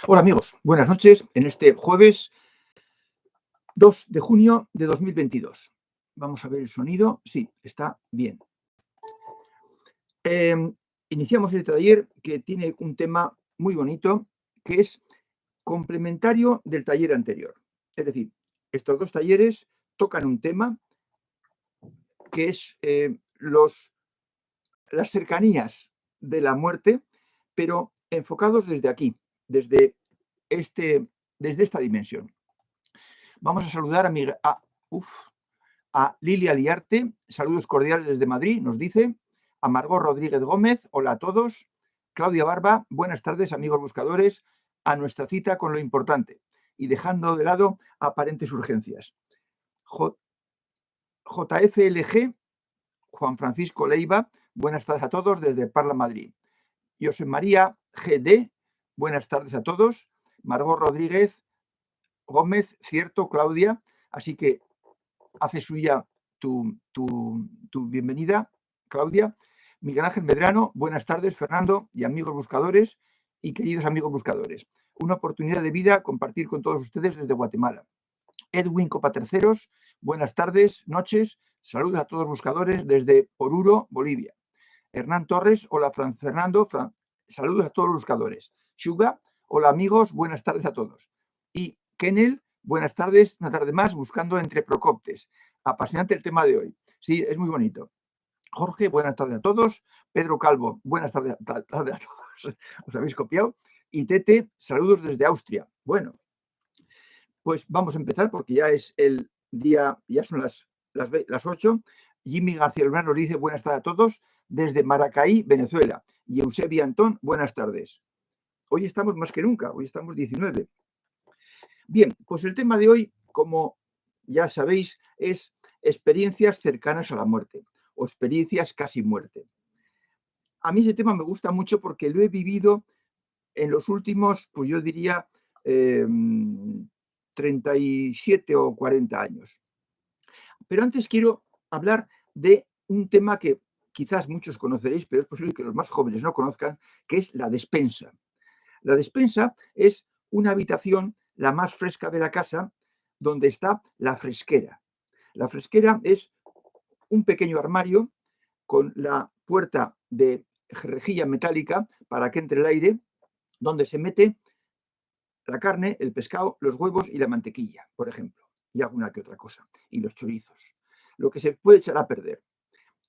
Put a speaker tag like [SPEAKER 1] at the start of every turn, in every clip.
[SPEAKER 1] Hola amigos, buenas noches en este jueves 2 de junio de 2022. Vamos a ver el sonido. Sí, está bien. Iniciamos este taller que tiene un tema muy bonito que es complementario del taller anterior. Es decir, estos dos talleres tocan un tema que es las cercanías de la muerte, pero enfocados desde aquí, desde, desde esta dimensión. Vamos a saludar a Lilia Liarte, saludos cordiales desde Madrid, nos dice. A Margot Rodríguez Gómez, hola a todos. Claudia Barba, buenas tardes, amigos buscadores, a nuestra cita con lo importante y dejando de lado aparentes urgencias. JFLG, Juan Francisco Leiva, buenas tardes a todos desde Parla, Madrid. José María GD, buenas tardes a todos. Margot Rodríguez Gómez, cierto, Claudia, así que hace suya tu bienvenida, Claudia. Miguel Ángel Medrano, buenas tardes, Fernando y amigos buscadores y queridos amigos buscadores. Una oportunidad de vida compartir con todos ustedes desde Guatemala. Edwin Copa Terceros, buenas tardes, noches, saludos a todos los buscadores desde Oruro, Bolivia. Hernán Torres, hola Fernando, saludos a todos los buscadores. Shuga, hola amigos, buenas tardes a todos. Y Kenel, buenas tardes, una tarde más, buscando entre Procoptes. Apasionante el tema de hoy. Sí, es muy bonito. Jorge, buenas tardes a todos. Pedro Calvo, buenas tardes a todos. Os habéis copiado. Y Tete, saludos desde Austria. Bueno, pues vamos a empezar porque ya es el día, ya son las 8. Jimmy García Luna nos dice buenas tardes a todos desde Maracaí, Venezuela. Y Eusebio Antón, buenas tardes. Hoy estamos más que nunca, hoy estamos 19. Bien, pues el tema de hoy, como ya sabéis, es experiencias cercanas a la muerte o experiencias casi muerte. A mí ese tema me gusta mucho porque lo he vivido en los últimos, pues yo diría, 37 o 40 años. Pero antes quiero hablar de un tema que quizás muchos conoceréis, pero es posible que los más jóvenes no conozcan, que es la despensa. La despensa es una habitación, la más fresca de la casa, donde está la fresquera. La fresquera es un pequeño armario con la puerta de rejilla metálica para que entre el aire, donde se mete la carne, el pescado, los huevos y la mantequilla, por ejemplo, y alguna que otra cosa, y los chorizos, lo que se puede echar a perder.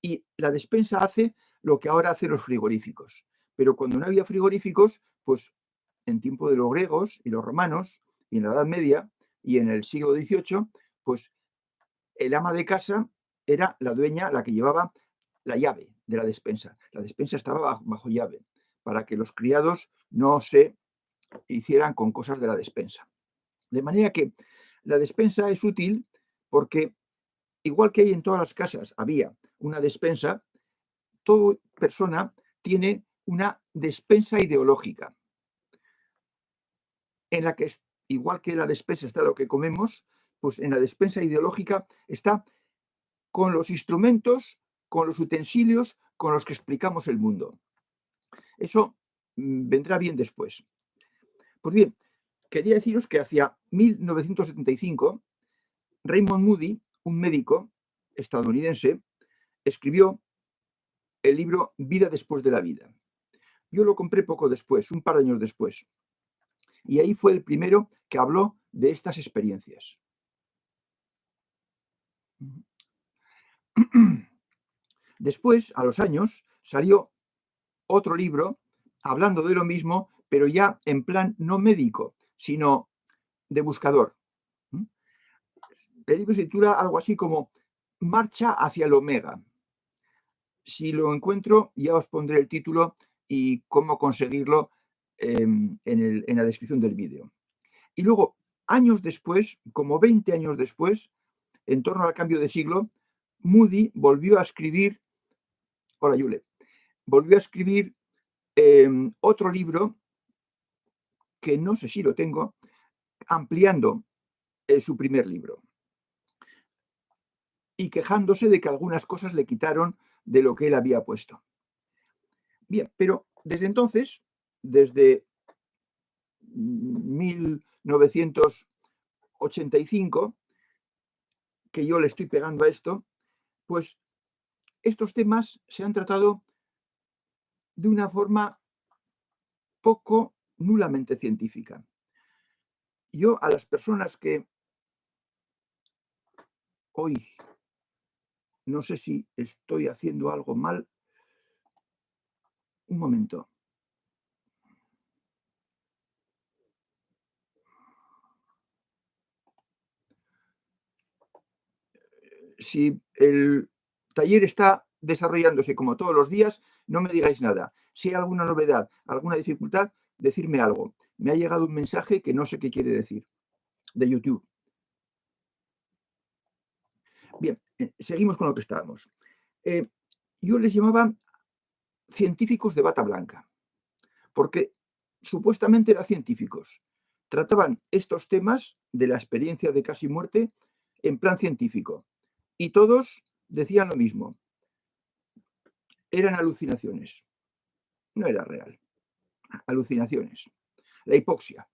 [SPEAKER 1] Y la despensa hace lo que ahora hacen los frigoríficos. Pero cuando no había frigoríficos, pues en tiempo de los griegos y los romanos, y en la Edad Media, y en el siglo XVIII, pues el ama de casa era la dueña, la que llevaba la llave de la despensa. La despensa estaba bajo llave, para que los criados no se hicieran con cosas de la despensa. De manera que la despensa es útil porque, igual que hay en todas las casas, había una despensa, toda persona tiene una despensa ideológica, en la que, igual que la despensa está lo que comemos, pues en la despensa ideológica está con los instrumentos, con los utensilios con los que explicamos el mundo. Eso vendrá bien después. Pues bien, quería deciros que hacia 1975, Raymond Moody, un médico estadounidense, escribió el libro Vida después de la vida. Yo lo compré poco después, un par de años después. Y ahí fue el primero que habló de estas experiencias. Después, a los años, salió otro libro hablando de lo mismo, pero ya en plan no médico, sino de buscador. El libro se titula algo así como Marcha hacia el Omega. Si lo encuentro, ya os pondré el título y cómo conseguirlo en la descripción del vídeo. Y luego, años después, como 20 años después, en torno al cambio de siglo, Moody volvió a escribir, hola Yule, volvió a escribir otro libro que no sé si lo tengo, ampliando su primer libro y quejándose de que algunas cosas le quitaron de lo que él había puesto. Bien, pero desde entonces, desde 1985, que yo le estoy pegando a esto, pues estos temas se han tratado de una forma poco nulamente científica. Yo a las personas que hoy, no sé si estoy haciendo algo mal, un momento. Si el taller está desarrollándose como todos los días, no me digáis nada. Si hay alguna novedad, alguna dificultad, decirme algo. Me ha llegado un mensaje que no sé qué quiere decir, de YouTube. Bien, seguimos con lo que estábamos. Yo les llamaba científicos de bata blanca, porque supuestamente eran científicos. Trataban estos temas de la experiencia de casi muerte en plan científico. Y todos decían lo mismo. Eran alucinaciones. No era real. Alucinaciones. La hipoxia.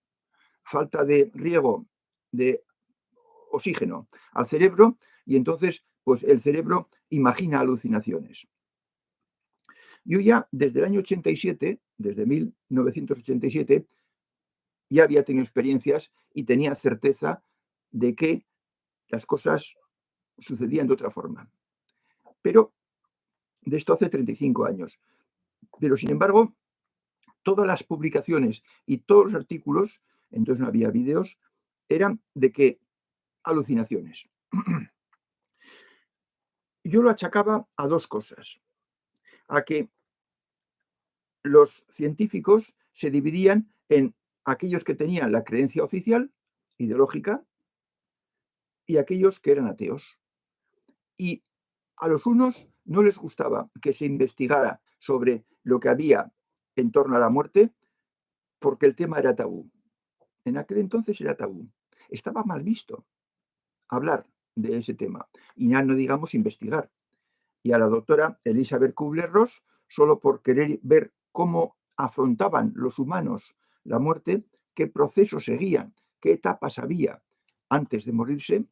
[SPEAKER 1] Falta de riego de oxígeno al cerebro y entonces pues el cerebro imagina alucinaciones. Yo ya desde el año 87, desde 1987, ya había tenido experiencias y tenía certeza de que las cosas sucedían de otra forma. Pero de esto hace 35 años. Pero sin embargo, todas las publicaciones y todos los artículos, entonces no había vídeos, eran de que alucinaciones. Yo lo achacaba a dos cosas. A que los científicos se dividían en aquellos que tenían la creencia oficial, ideológica, y aquellos que eran ateos. Y a los unos no les gustaba que se investigara sobre lo que había en torno a la muerte porque el tema era tabú. En aquel entonces era tabú. Estaba mal visto hablar de ese tema. Y ya no digamos investigar. Y a la doctora Elizabeth Kubler-Ross, solo por querer ver cómo afrontaban los humanos la muerte, qué procesos seguían, qué etapas había antes de morirse,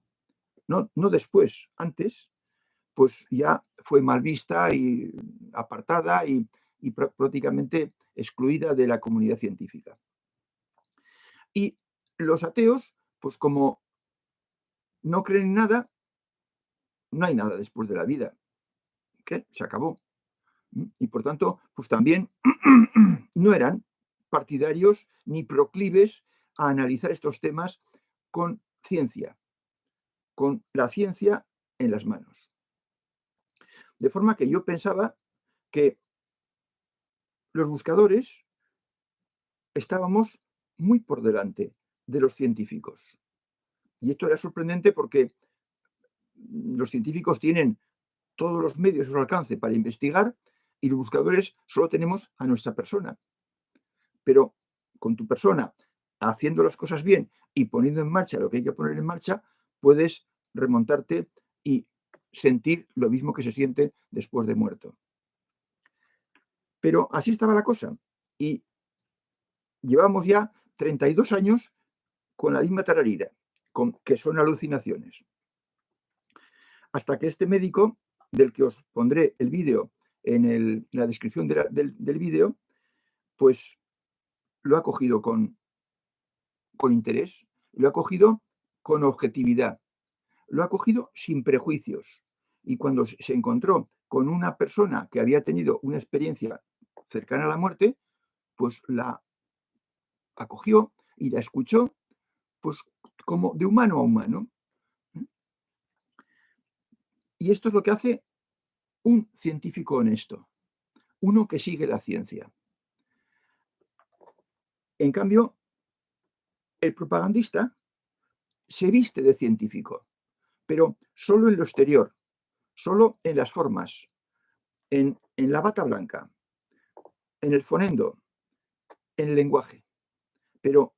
[SPEAKER 1] no después, antes, pues ya fue mal vista y apartada y prácticamente excluida de la comunidad científica. Y los ateos, pues como no creen en nada, no hay nada después de la vida. ¿Qué? Se acabó. Y por tanto, pues también no eran partidarios ni proclives a analizar estos temas con ciencia, con la ciencia en las manos. De forma que yo pensaba que los buscadores estábamos muy por delante de los científicos. Y esto era sorprendente porque los científicos tienen todos los medios a su alcance para investigar y los buscadores solo tenemos a nuestra persona. Pero con tu persona, haciendo las cosas bien y poniendo en marcha lo que hay que poner en marcha, puedes remontarte y sentir lo mismo que se siente después de muerto. Pero así estaba la cosa. Y llevamos ya 32 años con la misma tararira, que son alucinaciones. Hasta que este médico, del que os pondré el vídeo en la descripción del vídeo, pues lo ha cogido con interés, lo ha cogido con objetividad, lo ha cogido sin prejuicios. Y cuando se encontró con una persona que había tenido una experiencia cercana a la muerte, pues la acogió y la escuchó, pues como de humano a humano. Y esto es lo que hace un científico honesto, uno que sigue la ciencia. En cambio, el propagandista se viste de científico, pero solo en lo exterior, solo en las formas, en la bata blanca, en el fonendo, en el lenguaje. Pero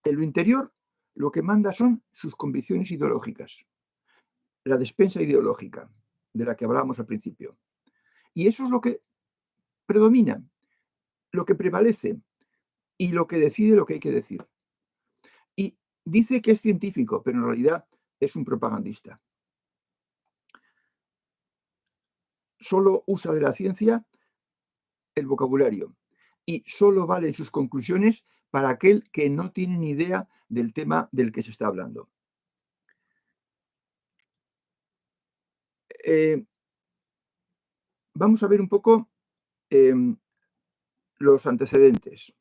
[SPEAKER 1] en lo interior lo que manda son sus convicciones ideológicas, la despensa ideológica de la que hablábamos al principio. Y eso es lo que predomina, lo que prevalece y lo que decide lo que hay que decir. dice que es científico, pero en realidad es un propagandista. Solo usa de la ciencia el vocabulario y solo valen sus conclusiones para aquel que no tiene ni idea del tema del que se está hablando. Vamos a ver un poco los antecedentes.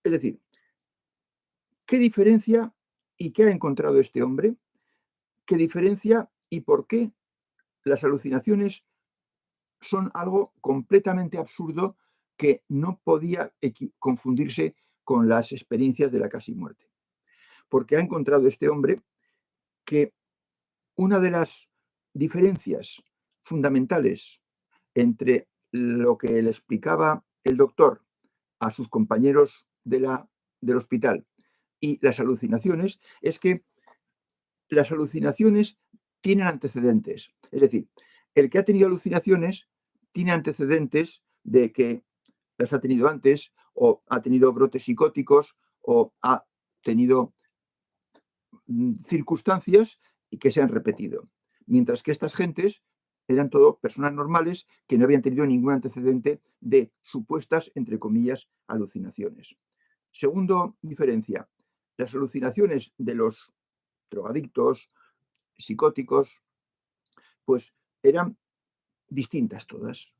[SPEAKER 1] Es decir, ¿qué diferencia y qué ha encontrado este hombre? ¿Qué diferencia y por qué las alucinaciones son algo completamente absurdo que no podía confundirse con las experiencias de la casi muerte? Porque ha encontrado este hombre que una de las diferencias fundamentales entre lo que le explicaba el doctor a sus compañeros del hospital y las alucinaciones es que las alucinaciones tienen antecedentes. Es decir, el que ha tenido alucinaciones tiene antecedentes de que las ha tenido antes o ha tenido brotes psicóticos o ha tenido circunstancias y que se han repetido. Mientras que estas gentes eran todo personas normales que no habían tenido ningún antecedente de supuestas, entre comillas, alucinaciones. Segundo diferencia, las alucinaciones de los drogadictos, psicóticos, pues eran distintas todas,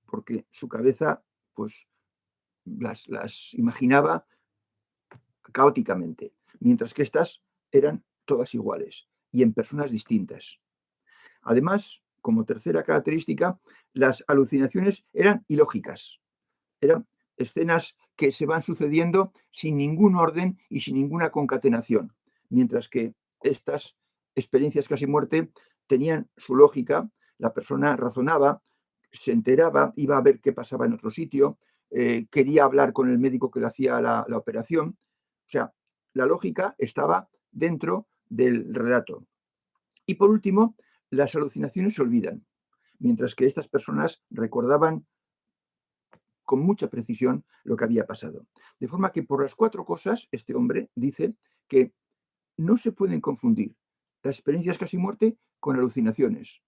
[SPEAKER 1] porque su cabeza pues las imaginaba caóticamente, mientras que estas eran todas iguales y en personas distintas. Además, como tercera característica, las alucinaciones eran ilógicas, eran escenas que se van sucediendo sin ningún orden y sin ninguna concatenación, mientras que estas experiencias casi muerte tenían su lógica, la persona razonaba, se enteraba, iba a ver qué pasaba en otro sitio, quería hablar con el médico que le hacía la operación. O sea, la lógica estaba dentro del relato. Y por último, las alucinaciones se olvidan, mientras que estas personas recordaban con mucha precisión lo que había pasado. De forma que por las cuatro cosas, este hombre dice que no se pueden confundir las experiencias casi muerte con alucinaciones.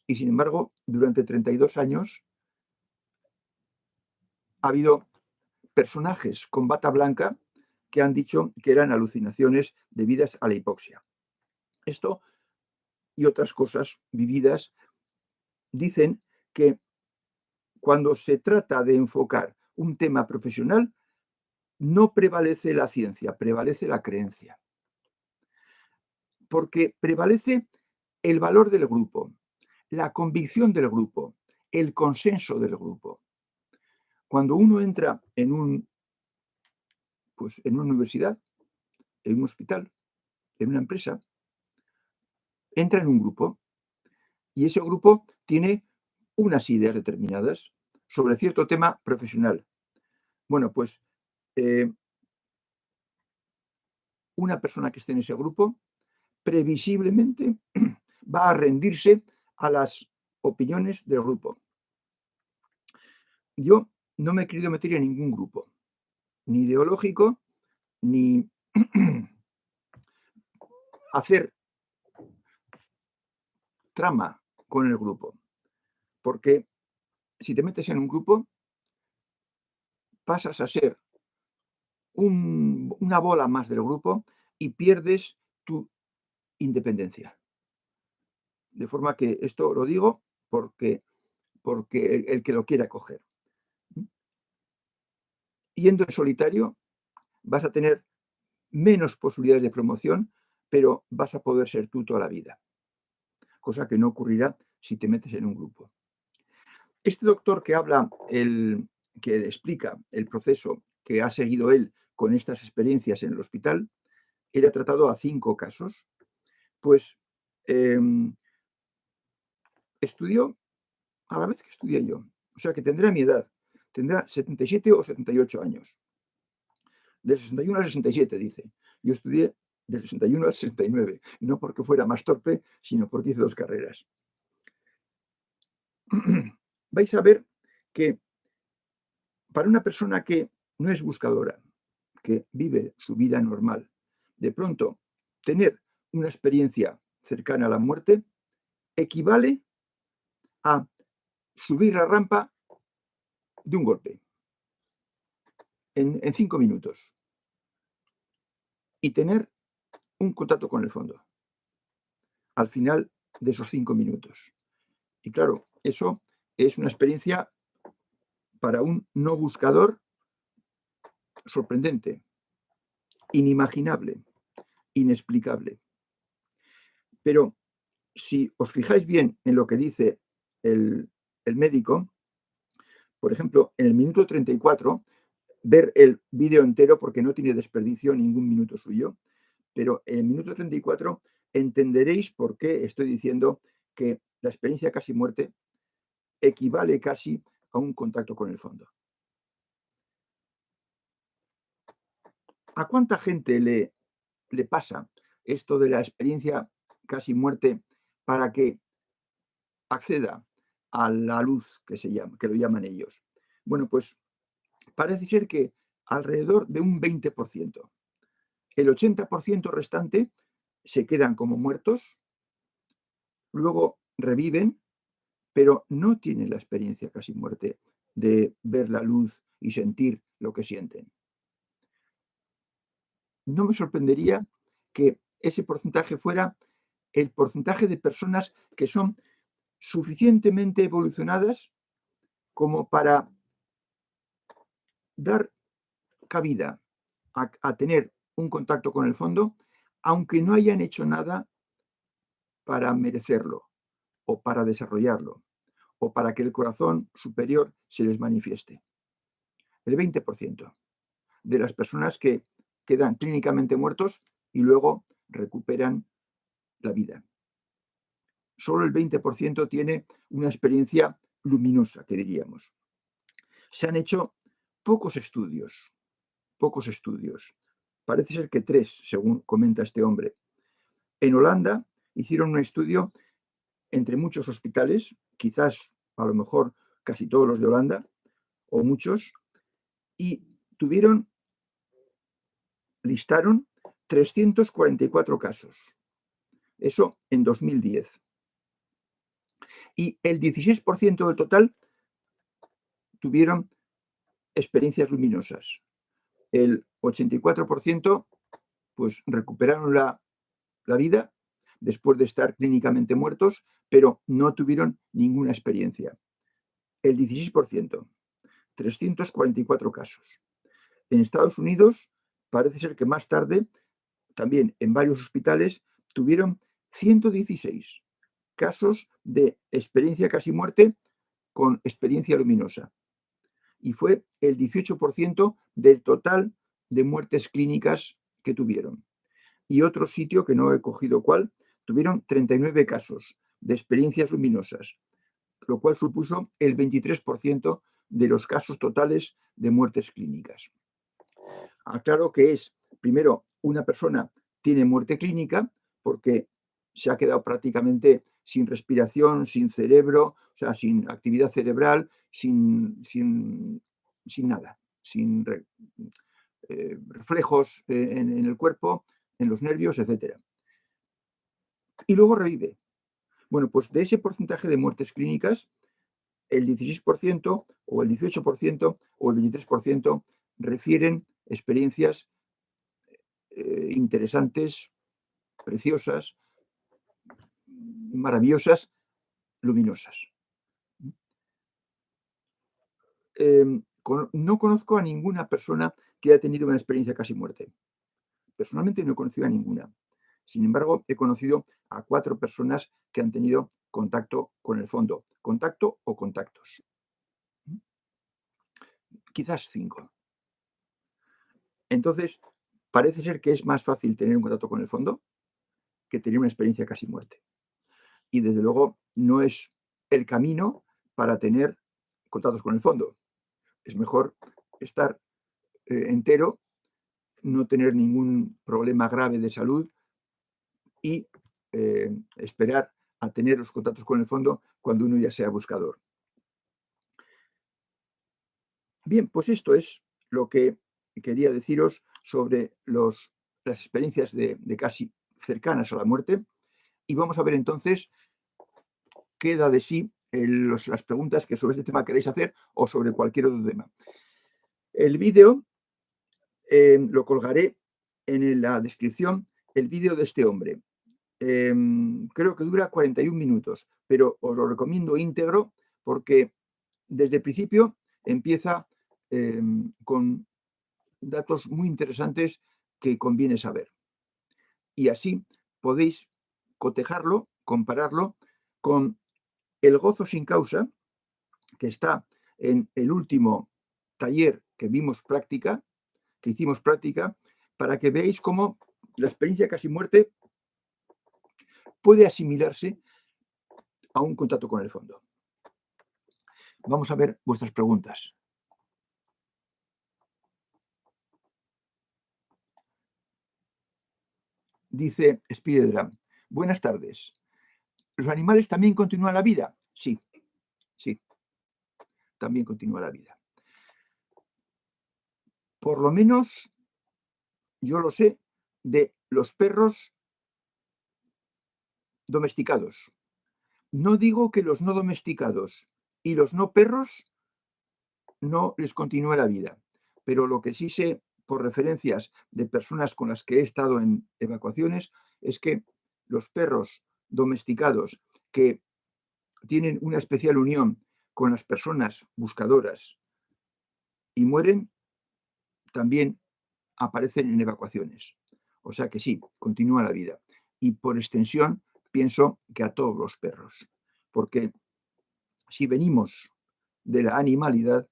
[SPEAKER 1] Y sin embargo, durante 32 años ha habido personajes con bata blanca que han dicho que eran alucinaciones debidas a la hipoxia. Esto y otras cosas vividas dicen que cuando se trata de enfocar un tema profesional, no prevalece la ciencia, prevalece la creencia. Porque prevalece el valor del grupo, la convicción del grupo, el consenso del grupo. Cuando uno entra en en una universidad, en un hospital, en una empresa, entra en un grupo y ese grupo tiene unas ideas determinadas sobre cierto tema profesional. Bueno, pues una persona que esté en ese grupo previsiblemente va a rendirse a las opiniones del grupo. Yo no me he querido meter en ningún grupo, ni ideológico, ni hacer trama con el grupo. Porque si te metes en un grupo, pasas a ser una bola más del grupo y pierdes tu independencia. De forma que esto lo digo porque el que lo quiera coger. Yendo en solitario, vas a tener menos posibilidades de promoción, pero vas a poder ser tú toda la vida. Cosa que no ocurrirá si te metes en un grupo. Este doctor que habla, que explica el proceso que ha seguido él con estas experiencias en el hospital, él ha tratado a 5 casos, pues estudió a la vez que estudié yo. O sea que tendrá mi edad, tendrá 77 o 78 años. De 61 al 67, dice. Yo estudié del 61 al 69, no porque fuera más torpe, sino porque hice 2 carreras. Vais a ver que para una persona que no es buscadora, que vive su vida normal, de pronto tener una experiencia cercana a la muerte equivale a subir la rampa de un golpe en 5 minutos y tener un contacto con el fondo al final de esos 5 minutos. Y claro, eso es una experiencia para un no buscador sorprendente, inimaginable, inexplicable. Pero si os fijáis bien en lo que dice el médico, por ejemplo, en el minuto 34, ver el vídeo entero porque no tiene desperdicio ningún minuto suyo, pero en el minuto 34 entenderéis por qué estoy diciendo que la experiencia casi muerte equivale casi a un contacto con el fondo. ¿A cuánta gente le pasa esto de la experiencia casi muerte para que acceda a la luz que lo llaman ellos? Bueno, pues parece ser que alrededor de un 20%. El 80% restante se quedan como muertos, luego reviven, pero no tienen la experiencia casi muerte de ver la luz y sentir lo que sienten. No me sorprendería que ese porcentaje fuera el porcentaje de personas que son suficientemente evolucionadas como para dar cabida a tener un contacto con el fondo, aunque no hayan hecho nada para merecerlo o para desarrollarlo o para que el corazón superior se les manifieste. El 20% de las personas que quedan clínicamente muertos y luego recuperan la vida. Solo el 20% tiene una experiencia luminosa, que diríamos. Se han hecho pocos estudios. Parece ser que 3, según comenta este hombre. En Holanda hicieron un estudio entre muchos hospitales, quizás a lo mejor casi todos los de Holanda, o muchos, y listaron 344 casos. Eso en 2010. Y el 16% del total tuvieron experiencias luminosas. El 84% pues recuperaron la vida después de estar clínicamente muertos, pero no tuvieron ninguna experiencia. El 16%, 344 casos. En Estados Unidos parece ser que más tarde, también en varios hospitales, tuvieron 116 casos de experiencia casi muerte con experiencia luminosa. Y fue el 18% del total de muertes clínicas que tuvieron. Y otro sitio, que no he cogido cuál, tuvieron 39 casos de experiencias luminosas, lo cual supuso el 23% de los casos totales de muertes clínicas. Aclaro que es, primero, una persona tiene muerte clínica porque se ha quedado prácticamente sin respiración, sin cerebro, o sea, sin actividad cerebral, sin nada, sin reflejos en el cuerpo, en los nervios, etc. Y luego revive. Bueno, pues de ese porcentaje de muertes clínicas, el 16% o el 18% o el 23% refieren experiencias interesantes, preciosas, maravillosas, luminosas. No conozco a ninguna persona que haya tenido una experiencia casi muerte. Personalmente no he conocido a ninguna. Sin embargo, he conocido a 4 personas que han tenido contacto con el fondo. Contacto o contactos. Quizás 5. Entonces, parece ser que es más fácil tener un contacto con el fondo que tener una experiencia casi muerte. Y desde luego no es el camino para tener contactos con el fondo. Es mejor estar entero, no tener ningún problema grave de salud y esperar a tener los contactos con el fondo cuando uno ya sea buscador. Bien, pues esto es lo que quería deciros sobre las experiencias de casi cercanas a la muerte, y vamos a ver entonces qué da de sí las preguntas que sobre este tema queréis hacer o sobre cualquier otro tema. El vídeo lo colgaré en la descripción, el vídeo de este hombre. Creo que dura 41 minutos, pero os lo recomiendo íntegro porque desde el principio empieza con datos muy interesantes que conviene saber. Y así podéis cotejarlo, compararlo con el gozo sin causa, que está en el último taller que hicimos práctica, para que veáis cómo la experiencia casi muerte puede asimilarse a un contacto con el fondo. Vamos a ver vuestras preguntas. Dice Spiderman, buenas tardes. ¿Los animales también continúan la vida? Sí, sí, también continúa la vida. Por lo menos yo lo sé de los perros domesticados. No digo que los no domesticados y los no perros no les continúe la vida, pero lo que sí sé por referencias de personas con las que he estado en evacuaciones es que los perros domesticados que tienen una especial unión con las personas buscadoras y mueren, también aparecen en evacuaciones. O sea que sí, continúa la vida. Y por extensión, pienso que a todos los perros. Porque si venimos de la animalidad,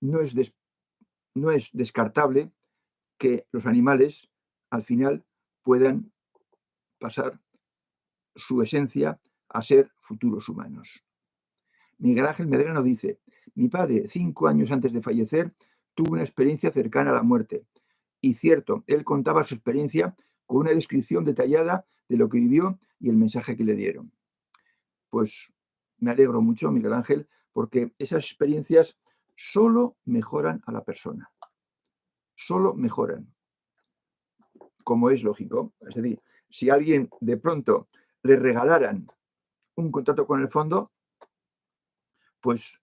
[SPEAKER 1] no es descartable que los animales al final puedan pasar su esencia a ser futuros humanos. Miguel Ángel Medrano dice, mi padre, 5 años antes de fallecer, tuvo una experiencia cercana a la muerte. Y cierto, él contaba su experiencia con una descripción detallada de lo que vivió y el mensaje que le dieron. Pues me alegro mucho, Miguel Ángel, porque esas experiencias solo mejoran a la persona. Solo mejoran, como es lógico. Es decir, si a alguien de pronto le regalaran un contacto con el fondo, pues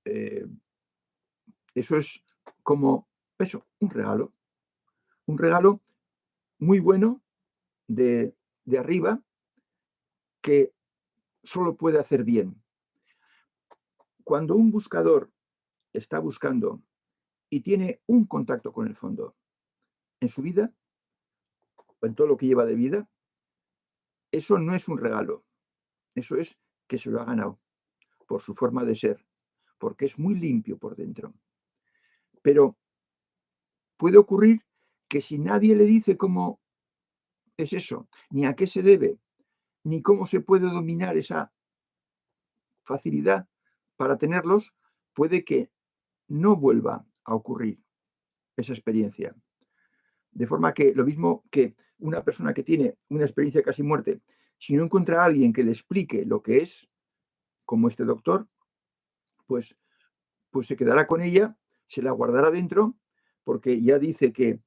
[SPEAKER 1] eso es como eso, un regalo muy bueno de arriba que solo puede hacer bien. Cuando un buscador está buscando y tiene un contacto con el fondo en su vida, o en todo lo que lleva de vida, eso no es un regalo, eso es que se lo ha ganado por su forma de ser, porque es muy limpio por dentro. Pero puede ocurrir que si nadie le dice cómo es eso, ni a qué se debe, ni cómo se puede dominar esa facilidad para tenerlos, puede que no vuelva a ocurrir esa experiencia. De forma que lo mismo que una persona que tiene una experiencia casi muerte, si no encuentra a alguien que le explique lo que es, como este doctor, pues se quedará con ella, se la guardará dentro, porque ya dice que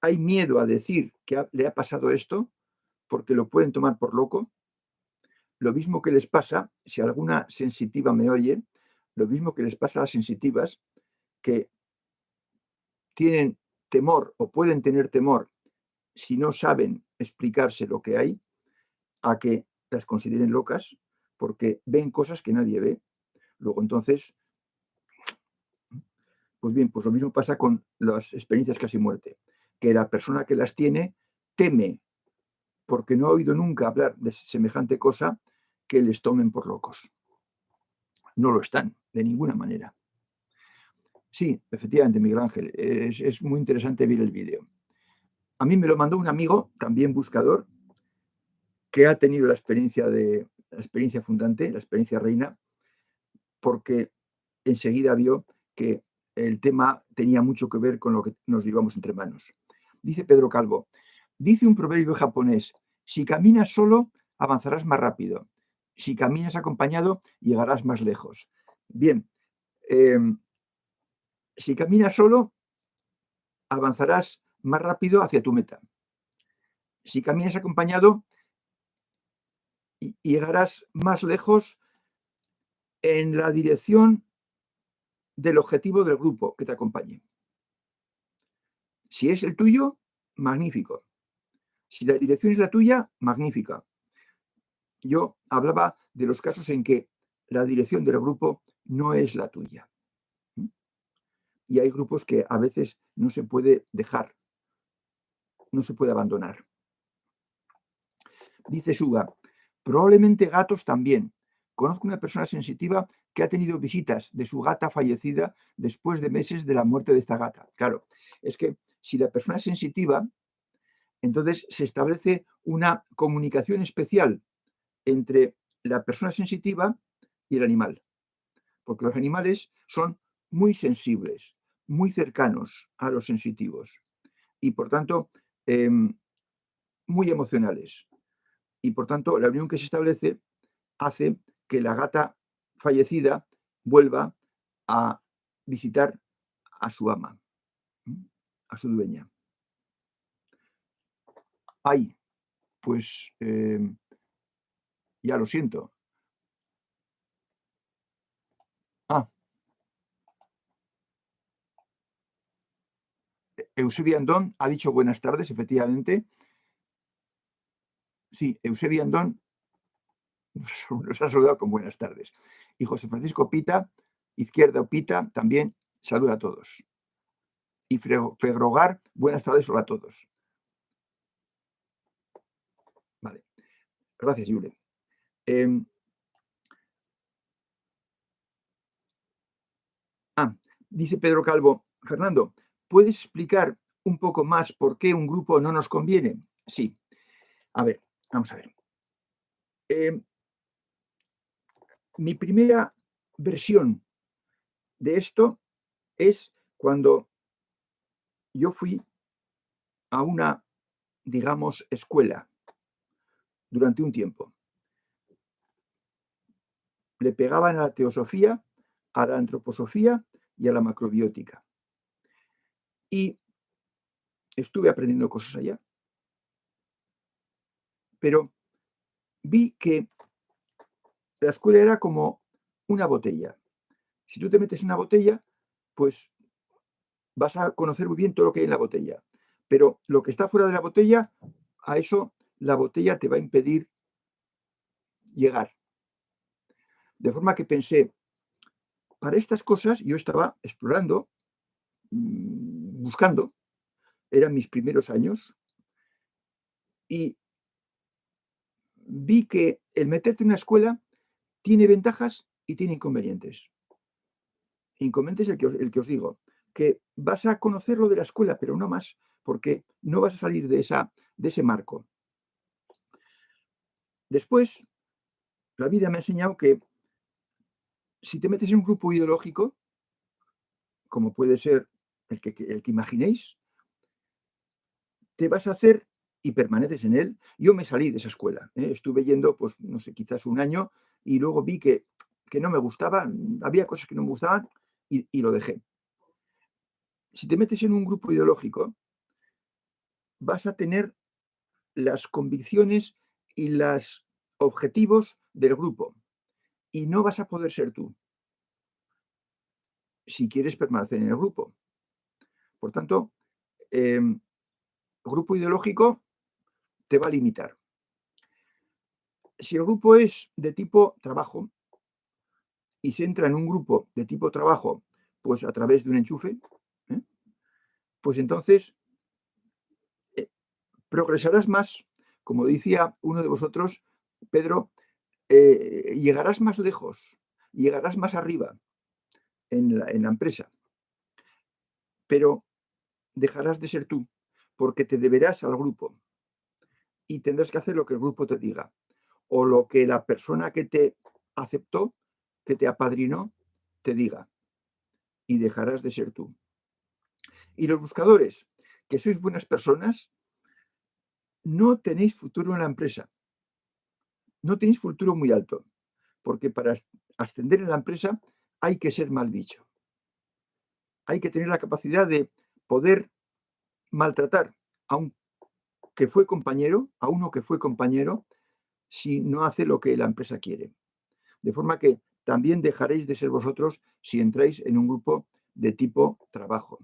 [SPEAKER 1] hay miedo a decir que le ha pasado esto, porque lo pueden tomar por loco. Lo mismo que les pasa, si alguna sensitiva me oye, lo mismo que les pasa a las sensitivas, que tienen temor o pueden tener temor si no saben explicarse lo que hay, a que las consideren locas, porque ven cosas que nadie ve. Luego, entonces, pues bien, pues lo mismo pasa con las experiencias casi muerte, que la persona que las tiene teme, porque no ha oído nunca hablar de semejante cosa, que les tomen por locos. No lo están, de ninguna manera. Sí, efectivamente, Miguel Ángel, es muy interesante ver el vídeo. A mí me lo mandó un amigo, también buscador, que ha tenido la experiencia fundante, la experiencia reina, porque enseguida vio que el tema tenía mucho que ver con lo que nos llevamos entre manos. Dice Pedro Calvo, dice un proverbio japonés, si caminas solo, avanzarás más rápido. Si caminas acompañado, llegarás más lejos. Bien, si caminas solo, avanzarás más rápido hacia tu meta. Si caminas acompañado, llegarás más lejos en la dirección del objetivo del grupo que te acompañe. Si es el tuyo, magnífico. Si la dirección es la tuya, magnífica. Yo hablaba de los casos en que la dirección del grupo no es la tuya. Y hay grupos que a veces no se puede dejar, no se puede abandonar. Dice Suga, probablemente gatos también. Conozco una persona sensitiva que ha tenido visitas de su gata fallecida después de meses de la muerte de esta gata. Claro, es que si la persona es sensitiva, entonces se establece una comunicación especial entre la persona sensitiva y el animal, porque los animales son muy sensibles, muy cercanos a los sensitivos y por tanto muy emocionales. Y por tanto la unión que se establece hace que la gata fallecida vuelva a visitar a su ama, a su dueña. Ay, pues ya lo siento. Ah, Eusebia Andón ha dicho buenas tardes, efectivamente. Sí, Eusebia Andón nos ha saludado con buenas tardes. Y José Francisco Pita, izquierda Pita, también saluda a todos. Y Fegrogar, buenas tardes, hola a todos. Vale, gracias, Yule. Dice Pedro Calvo, Fernando, ¿puedes explicar un poco más por qué un grupo no nos conviene? Sí. A ver, vamos a ver. Mi primera versión de esto es cuando yo fui a una, digamos, escuela durante un tiempo. Le pegaban a la teosofía, a la antroposofía y a la macrobiótica. Y estuve aprendiendo cosas allá. Pero vi que la escuela era como una botella. Si tú te metes en una botella, pues vas a conocer muy bien todo lo que hay en la botella. Pero lo que está fuera de la botella, a eso la botella te va a impedir llegar. De forma que pensé, para estas cosas yo estaba explorando, buscando, eran mis primeros años, y vi que el meterte en una escuela tiene ventajas y tiene inconvenientes. Inconvenientes el que os digo, que vas a conocer lo de la escuela, pero no más, porque no vas a salir de ese marco. Después, la vida me ha enseñado que si te metes en un grupo ideológico, como puede ser el que imaginéis, te vas a hacer y permaneces en él. Yo me salí de esa escuela, estuve yendo, pues no sé, quizás un año y luego vi que no me gustaba, había cosas que no me gustaban y lo dejé. Si te metes en un grupo ideológico, vas a tener las convicciones y los objetivos del grupo y no vas a poder ser tú si quieres permanecer en el grupo. Por tanto, el grupo ideológico te va a limitar. Si el grupo es de tipo trabajo y se entra en un grupo de tipo trabajo, pues a través de un enchufe, pues entonces progresarás más, como decía uno de vosotros, Pedro, llegarás más lejos, llegarás más arriba en la empresa, pero dejarás de ser tú, porque te deberás al grupo y tendrás que hacer lo que el grupo te diga, o lo que la persona que te aceptó, que te apadrinó, te diga, y dejarás de ser tú. Y los buscadores, que sois buenas personas, no tenéis futuro en la empresa, no tenéis futuro muy alto, porque para ascender en la empresa hay que ser mal bicho. Hay que tener la capacidad de poder maltratar a un que fue compañero, a uno que fue compañero, si no hace lo que la empresa quiere. De forma que también dejaréis de ser vosotros si entráis en un grupo de tipo trabajo.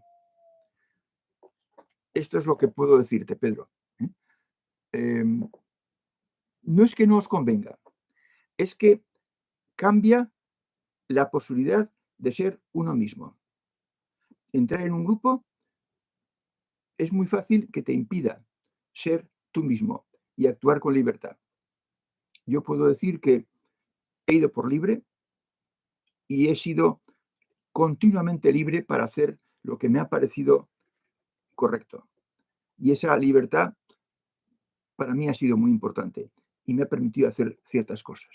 [SPEAKER 1] Esto es lo que puedo decirte, Pedro. No es que no os convenga, es que cambia la posibilidad de ser uno mismo. Entrar en un grupo es muy fácil que te impida ser tú mismo y actuar con libertad. Yo puedo decir que he ido por libre y he sido continuamente libre para hacer lo que me ha parecido correcto. Y esa libertad para mí ha sido muy importante y me ha permitido hacer ciertas cosas.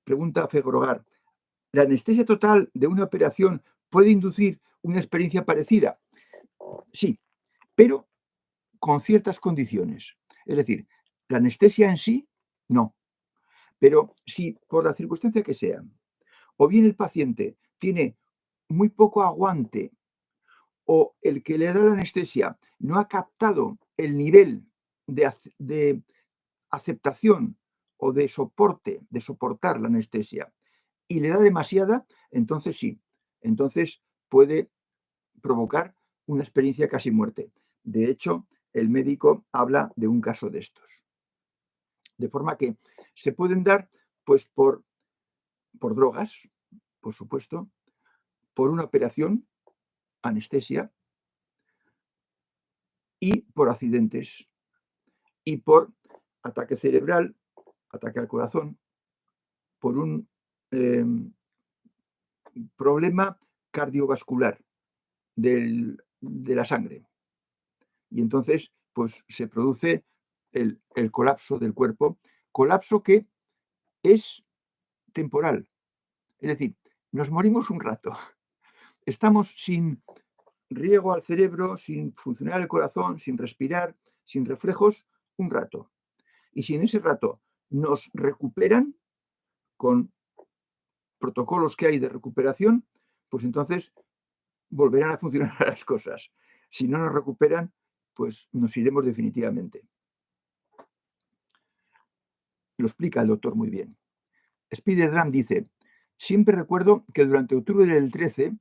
[SPEAKER 1] Pregunta Fegrogar, ¿la anestesia total de una operación puede inducir una experiencia parecida? Sí, pero con ciertas condiciones. Es decir, la anestesia en sí, no. Pero si por la circunstancia que sea, o bien el paciente tiene muy poco aguante o el que le da la anestesia no ha captado el nivel de aceptación o de soporte, de soportar la anestesia, y le da demasiada, entonces sí, entonces puede provocar una experiencia casi muerte. De hecho, el médico habla de un caso de estos. De forma que se pueden dar pues por drogas, por supuesto, por una operación, anestesia, y por accidentes, y por ataque cerebral, ataque al corazón, por un problema cardiovascular de la sangre. Y entonces, pues se produce el colapso del cuerpo, colapso que es temporal. Es decir, nos morimos un rato. Estamos sin riego al cerebro, sin funcionar el corazón, sin respirar, sin reflejos, un rato. Y si en ese rato nos recuperan con protocolos que hay de recuperación, pues entonces volverán a funcionar las cosas. Si no nos recuperan, pues nos iremos definitivamente. Lo explica el doctor muy bien. Spider-Dram dice, siempre recuerdo que durante octubre del 13,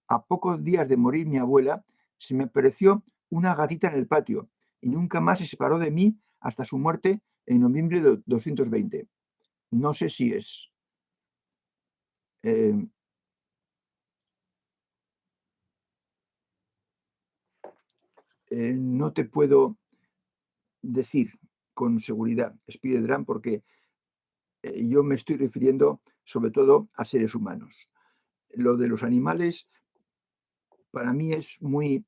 [SPEAKER 1] a pocos días de morir mi abuela, se me apareció una gatita en el patio y nunca más se separó de mí hasta su muerte en noviembre de 220. No sé si es... no te puedo decir con seguridad, Spider-Dram, porque yo me estoy refiriendo sobre todo a seres humanos. Lo de los animales para mí es muy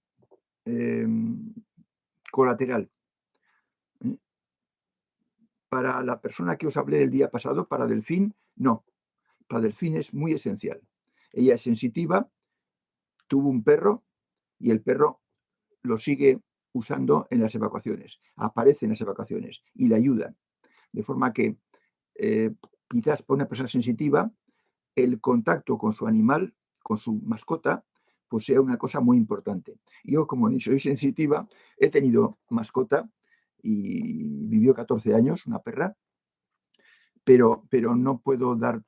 [SPEAKER 1] colateral. Para la persona que os hablé el día pasado, para Delfín, no. Para Delfín es muy esencial. Ella es sensitiva, tuvo un perro y el perro lo sigue usando en las evacuaciones, aparece en las evacuaciones y le ayuda. De forma que quizás para una persona sensitiva, el contacto con su animal, con su mascota, pues sea una cosa muy importante. Yo, como ni soy sensitiva, he tenido mascota y vivió 14 años, una perra, pero no puedo dar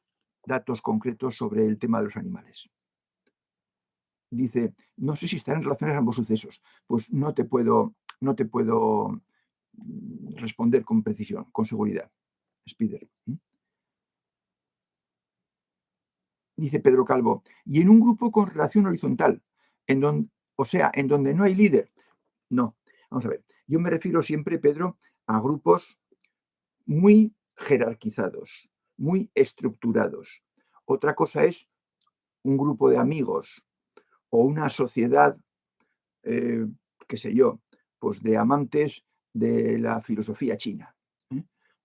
[SPEAKER 1] datos concretos sobre el tema de los animales. Dice, no sé si están relacionados ambos sucesos. Pues no te puedo responder con precisión, con seguridad. Spider. Dice Pedro Calvo, y en un grupo con relación horizontal, en donde no hay líder. No, vamos a ver. Yo me refiero siempre, Pedro, a grupos muy jerarquizados, muy estructurados. Otra cosa es un grupo de amigos o una sociedad, qué sé yo, pues de amantes de la filosofía china,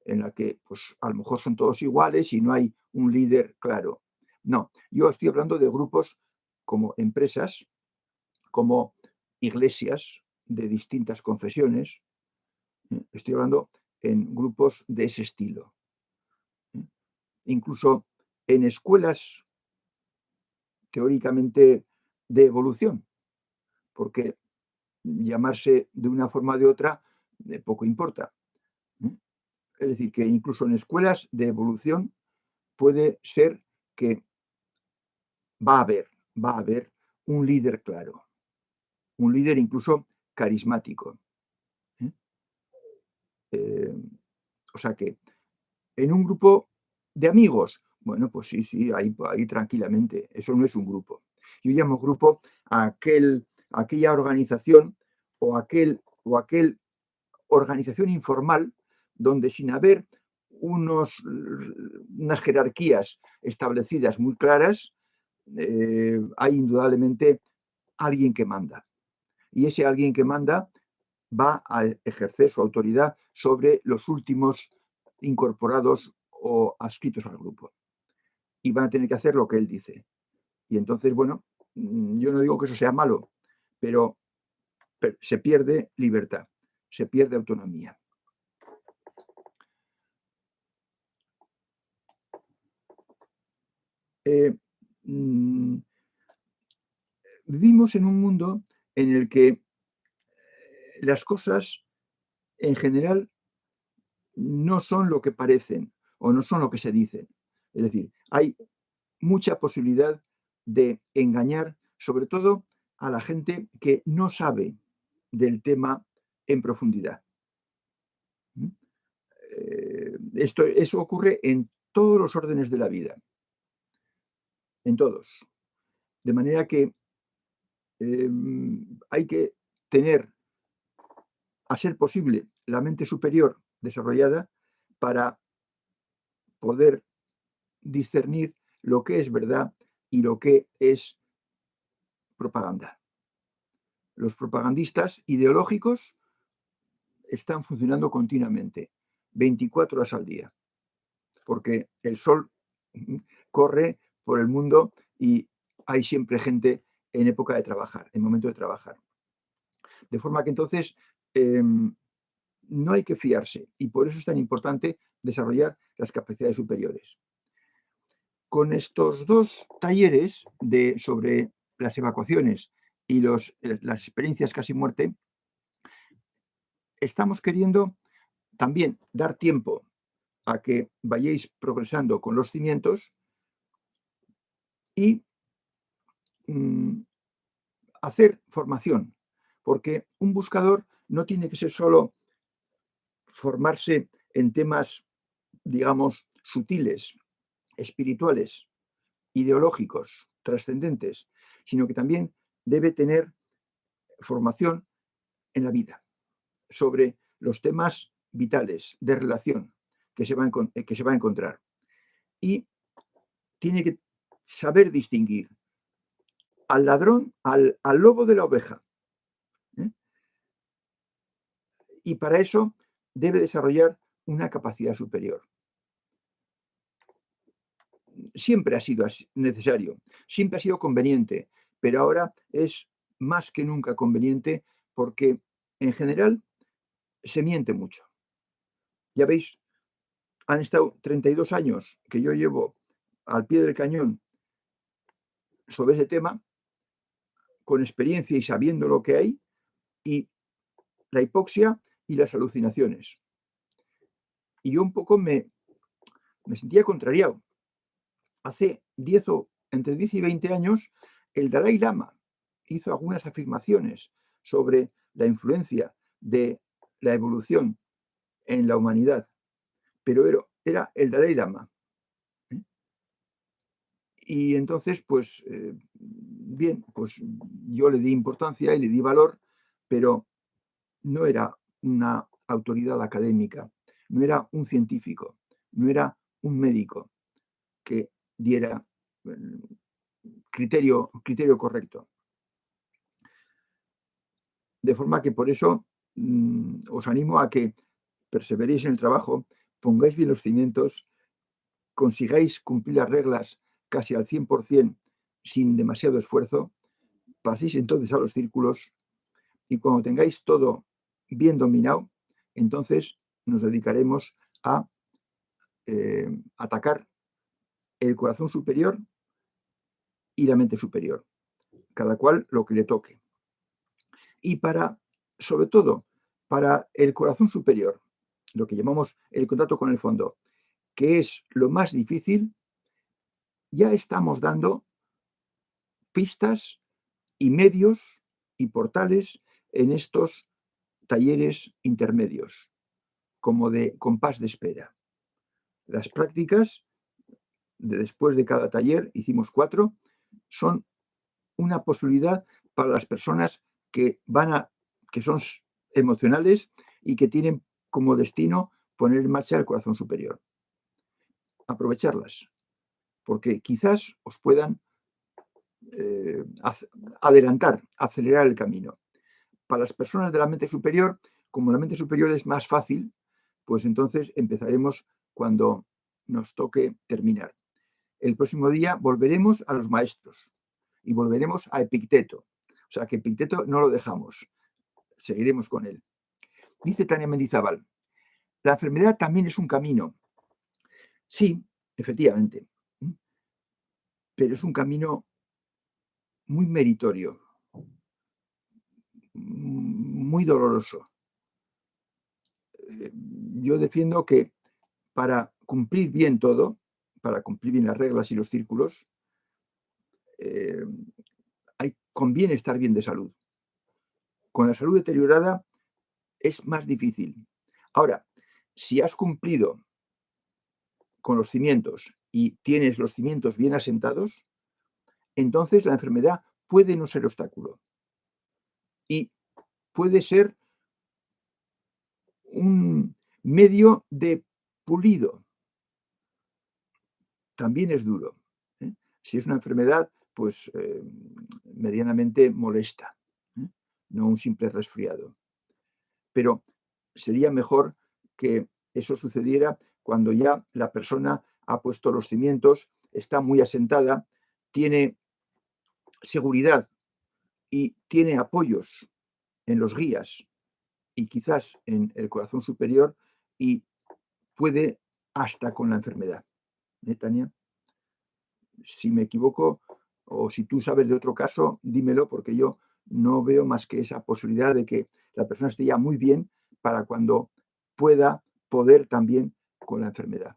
[SPEAKER 1] en la que pues a lo mejor son todos iguales y no hay un líder claro. No, yo estoy hablando de grupos como empresas, como iglesias de distintas confesiones. Estoy hablando en grupos de ese estilo. Incluso en escuelas teóricamente de evolución, porque llamarse de una forma o de otra, poco importa. Es decir, que incluso en escuelas de evolución puede ser que va a haber un líder claro, un líder incluso carismático. O sea que en un grupo de amigos, bueno, pues sí, ahí tranquilamente, eso no es un grupo. Yo llamo grupo a aquella organización o aquel organización informal donde sin haber unas jerarquías establecidas muy claras, hay indudablemente alguien que manda. Y ese alguien que manda va a ejercer su autoridad sobre los últimos incorporados o adscritos al grupo. Y van a tener que hacer lo que él dice. Y entonces, bueno, yo no digo que eso sea malo, pero se pierde libertad, se pierde autonomía. Vivimos en un mundo en el que las cosas en general no son lo que parecen o no son lo que se dicen. Es decir, hay mucha posibilidad de engañar, sobre todo a la gente que no sabe del en profundidad. Eso ocurre en todos los órdenes de la vida, en todos. De manera que hay que tener, a ser posible, la mente superior desarrollada para poder discernir lo que es verdad y lo que es propaganda. Los propagandistas ideológicos están funcionando continuamente, 24 horas al día, porque el sol corre por el mundo y hay siempre gente en época de trabajar, en momento de trabajar. De forma que entonces no hay que fiarse y por eso es tan importante desarrollar las capacidades superiores. Con estos dos talleres sobre las evacuaciones y las experiencias casi muerte, estamos queriendo también dar tiempo a que vayáis progresando con los cimientos y hacer formación, porque un buscador no tiene que ser solo formarse en temas, digamos, sutiles, espirituales, ideológicos, trascendentes, sino que también debe tener formación en la vida sobre los temas vitales de relación que se va a encontrar. Y tiene que saber distinguir al ladrón, al lobo de la oveja. Y para eso debe desarrollar una capacidad superior. Siempre ha sido necesario, siempre ha sido conveniente, pero ahora es más que nunca conveniente porque en general se miente mucho. Ya veis, han estado 32 años que yo llevo al pie del cañón sobre ese tema, con experiencia y sabiendo lo que hay, y la hipoxia y las alucinaciones. Y yo un poco me sentía contrariado. Hace entre 10 y 20 años, el Dalai Lama hizo algunas afirmaciones sobre la influencia de la evolución en la humanidad, pero era el Dalai Lama. Y entonces, pues, bien, pues yo le di importancia y le di valor, pero no era una autoridad académica, no era un científico, no era un médico que diera criterio correcto. De forma que por eso os animo a que perseveréis en el trabajo, pongáis bien los cimientos, consigáis cumplir las reglas casi al 100% sin demasiado esfuerzo, paséis entonces a los círculos y cuando tengáis todo bien dominado, entonces nos dedicaremos a atacar el corazón superior y la mente superior, cada cual lo que le toque. Y sobre todo, para el corazón superior, lo que llamamos el contacto con el fondo, que es lo más difícil, ya estamos dando pistas y medios y portales en estos talleres intermedios, como de compás de espera. Las prácticas después de cada taller, hicimos 4, son una posibilidad para las personas que que son emocionales y que tienen como destino poner en marcha el corazón superior. Aprovecharlas, porque quizás os puedan adelantar, acelerar el camino. Para las personas de la mente superior, como la mente superior es más fácil, pues entonces empezaremos cuando nos toque terminar. El próximo día volveremos a los maestros y volveremos a Epicteto. O sea que Epicteto no lo dejamos, seguiremos con él. Dice Tania Mendizábal, la enfermedad también es un camino. Sí, efectivamente, pero es un camino muy meritorio, muy doloroso. Yo defiendo que para cumplir bien todo, para cumplir bien las reglas y los círculos, conviene estar bien de salud. Con la salud deteriorada es más difícil. Ahora, si has cumplido con los cimientos y tienes los cimientos bien asentados, entonces la enfermedad puede no ser obstáculo y puede ser un medio de pulido. También es duro. Si es una enfermedad, pues medianamente molesta, no un simple resfriado. Pero sería mejor que eso sucediera cuando ya la persona ha puesto los cimientos, está muy asentada, tiene seguridad y tiene apoyos en los guías y quizás en el corazón superior y puede hasta con la enfermedad. Tania? Si me equivoco o si tú sabes de otro caso, dímelo porque yo no veo más que esa posibilidad de que la persona esté ya muy bien para cuando pueda poder también con la enfermedad.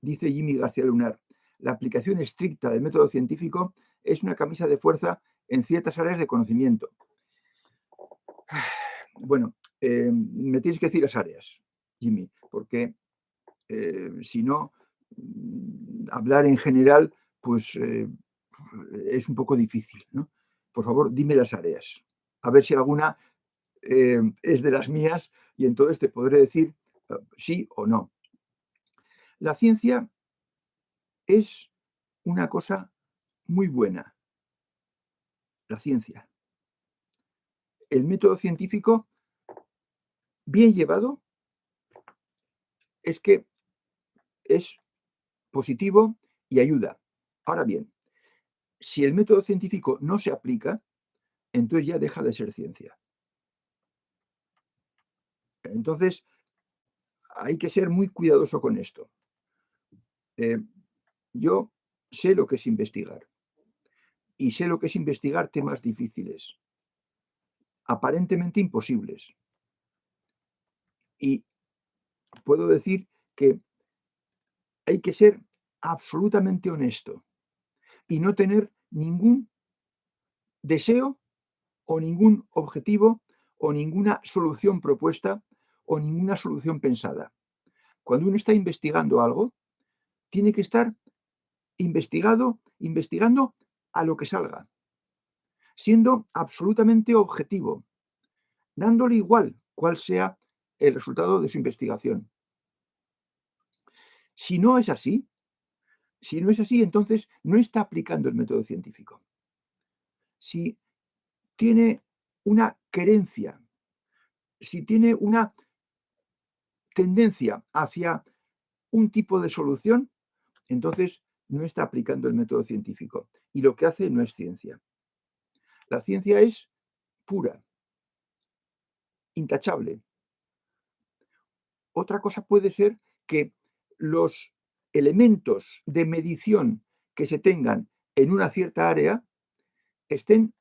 [SPEAKER 1] Dice Jimmy García Lunar, la aplicación estricta del método científico es una camisa de fuerza en ciertas áreas de conocimiento. Bueno, me tienes que decir las áreas, Jimmy, porque si no, hablar en general, pues es un poco difícil, ¿no? Por favor, dime las áreas. A ver si alguna es de las mías y entonces te podré decir sí o no. La ciencia es una cosa muy buena. La ciencia. El método científico, bien llevado, es que es positivo y ayuda. Ahora bien, si el método científico no se aplica, entonces ya deja de ser ciencia. Entonces, hay que ser muy cuidadoso con esto. Yo sé lo que es investigar y sé lo que es investigar temas difíciles, aparentemente imposibles. Y puedo decir que hay que ser absolutamente honesto y no tener ningún deseo o ningún objetivo o ninguna solución propuesta o ninguna solución pensada. Cuando uno está investigando algo, tiene que estar investigando a lo que salga, siendo absolutamente objetivo, dándole igual cuál sea el resultado de su investigación. Si no es así, entonces no está aplicando el método científico. Si tiene una querencia, si tiene una tendencia hacia un tipo de solución, entonces no está aplicando el método científico. Y lo que hace no es ciencia. La ciencia es pura, intachable. Otra cosa puede ser que los elementos de medición que se tengan en una cierta área estén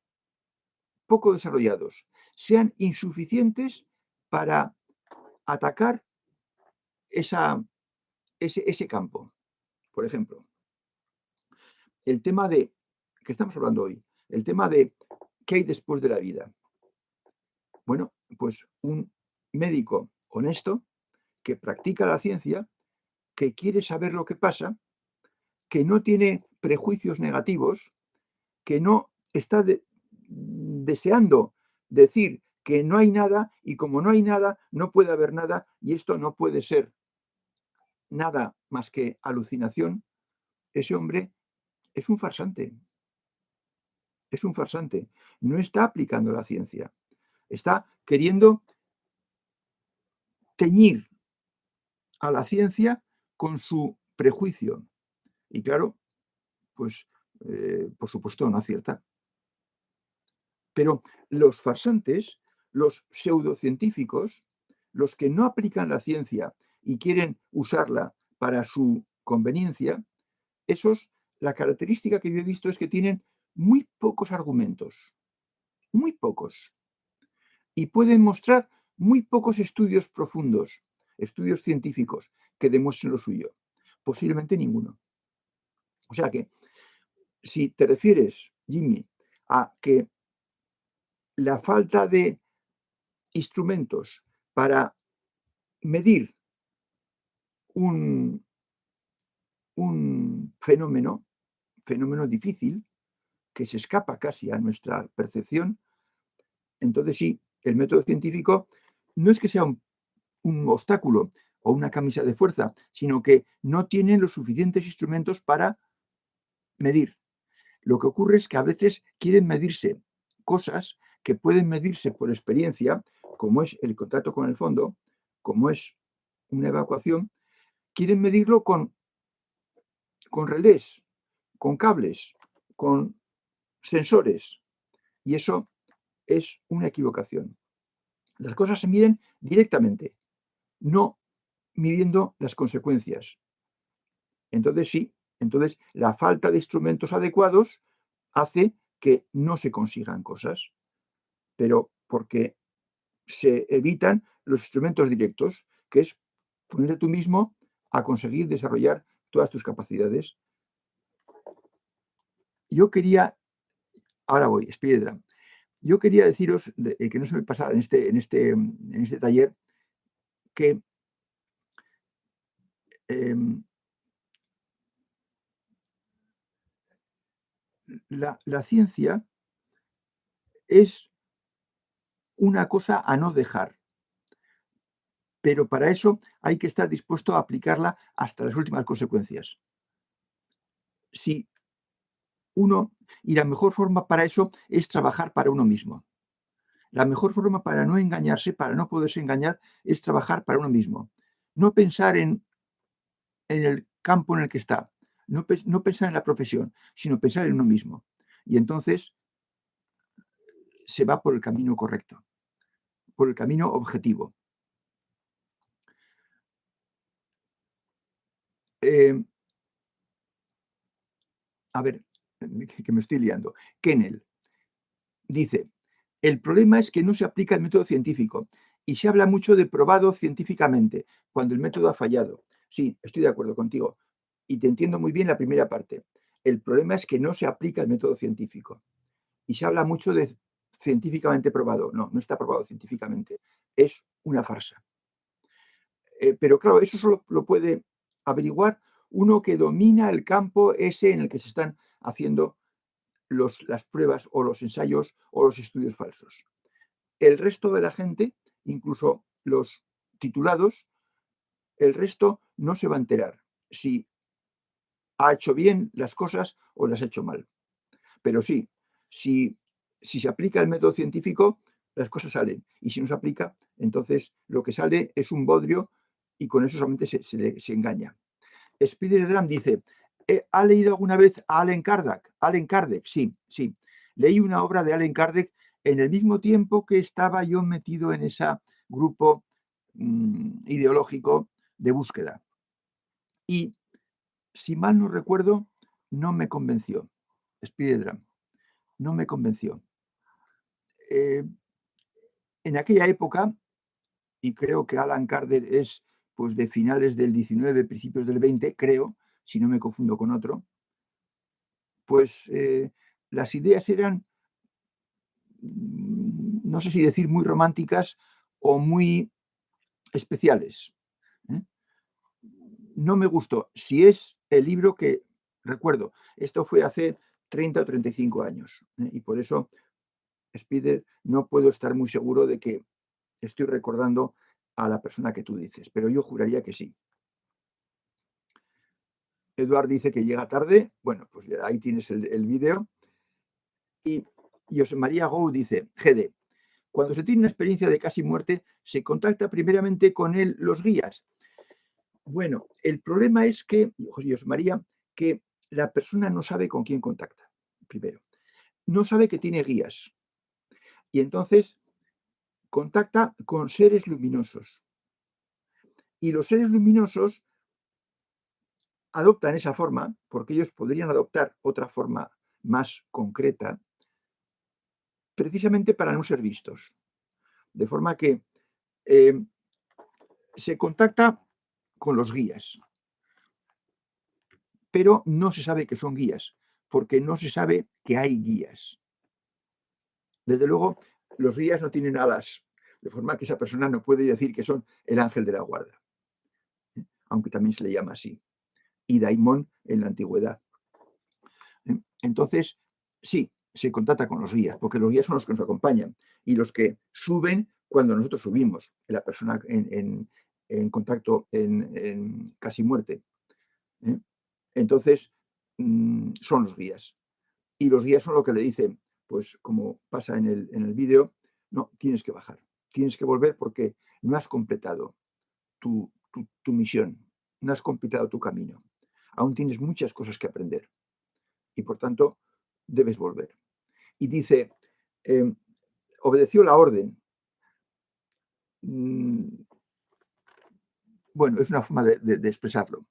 [SPEAKER 1] poco desarrollados, sean insuficientes para atacar ese campo. Por ejemplo, el tema de, que estamos hablando hoy, el tema de qué hay después de la vida. Bueno, pues un médico honesto que practica la ciencia, que quiere saber lo que pasa, que no tiene prejuicios negativos, que no está deseando decir que no hay nada y como no hay nada, no puede haber nada y esto no puede ser nada más que alucinación, ese hombre es un farsante. Es un farsante. No está aplicando la ciencia. Está queriendo teñir a la ciencia con su prejuicio. Y claro, pues por supuesto no acierta. Pero los farsantes, los pseudocientíficos, los que no aplican la ciencia y quieren usarla para su conveniencia, esos, la característica que yo he visto es que tienen muy pocos argumentos, muy pocos, y pueden mostrar muy pocos estudios profundos, estudios científicos que demuestren lo suyo, posiblemente ninguno. O sea que, si te refieres, Jimmy, a que la falta de instrumentos para medir un, un fenómeno difícil, que se escapa casi a nuestra percepción, entonces sí, el método científico no es que sea un obstáculo o una camisa de fuerza, sino que no tiene los suficientes instrumentos para medir. Lo que ocurre es que a veces quieren medirse cosas que pueden medirse por experiencia, como es el contacto con el fondo, como es una evacuación, quieren medirlo con relés, con cables, con sensores, y eso es una equivocación. Las cosas se miden directamente, no midiendo las consecuencias. Entonces sí, entonces la falta de instrumentos adecuados hace que no se consigan cosas, pero porque se evitan los instrumentos directos, que es ponerte tú mismo a conseguir desarrollar todas tus capacidades. Yo quería, ahora voy, Spiridram, yo quería deciros, que no se me pasara en este taller, que la ciencia es una cosa a no dejar, pero para eso hay que estar dispuesto a aplicarla hasta las últimas consecuencias. Si uno, y la mejor forma para eso es trabajar para uno mismo. La mejor forma para no engañarse, para no poderse engañar, es trabajar para uno mismo. No pensar en el campo en el que está, no pensar en la profesión, sino pensar en uno mismo. Y entonces se va por el camino correcto, por el camino objetivo. A ver, que me estoy liando. Kennel dice, el problema es que no se aplica el método científico y se habla mucho de probado científicamente cuando el método ha fallado. Sí, estoy de acuerdo contigo y te entiendo muy bien la primera parte. El problema es que no se aplica el método científico y se habla mucho de científicamente probado. No, no está probado científicamente. Es una farsa. Pero claro, eso solo lo puede averiguar uno que domina el campo ese en el que se están haciendo las pruebas o los ensayos o los estudios falsos. El resto de la gente, incluso los titulados, el resto no se va a enterar si ha hecho bien las cosas o las ha hecho mal. Pero sí, si se aplica el método científico, las cosas salen. Y si no se aplica, entonces lo que sale es un bodrio y con eso solamente se engaña. Spider-Dram dice, ¿ha leído alguna vez a Allen Kardec? Allen Kardec, sí, sí. Leí una obra de Allen Kardec en el mismo tiempo que estaba yo metido en ese grupo ideológico de búsqueda. Y, si mal no recuerdo, no me convenció. Spider-Dram, no me convenció. En aquella época, y creo que Alan Kardec es pues, de finales del 19, principios del 20, creo, si no me confundo con otro, pues las ideas eran, no sé si decir muy románticas o muy especiales. No me gustó. Si es el libro que recuerdo, esto fue hace 30 o 35 años, y por eso, Spider, no puedo estar muy seguro de que estoy recordando a la persona que tú dices, pero yo juraría que sí. Eduard dice que llega tarde. Bueno, pues ahí tienes el vídeo. Y José María Gou dice, GD, cuando se tiene una experiencia de casi muerte, se contacta primeramente con los guías. Bueno, el problema es que, José María, que la persona no sabe con quién contacta, primero. No sabe que tiene guías. Y entonces contacta con seres luminosos. Y los seres luminosos adoptan esa forma, porque ellos podrían adoptar otra forma más concreta, precisamente para no ser vistos. De forma que se contacta con los guías, pero no se sabe que son guías, porque no se sabe que hay guías. Desde luego, los guías no tienen alas, de forma que esa persona no puede decir que son el ángel de la guarda, aunque también se le llama así, y daimón en la antigüedad. Entonces, sí, se contacta con los guías, porque los guías son los que nos acompañan y los que suben cuando nosotros subimos, la persona en contacto en casi muerte. Entonces, son los guías. Y los guías son lo que le dicen, pues como pasa en el vídeo, no, tienes que bajar, tienes que volver porque no has completado tu misión, no has completado tu camino. Aún tienes muchas cosas que aprender y por tanto debes volver. Y dice, obedeció la orden. Bueno, es una forma de expresarlo,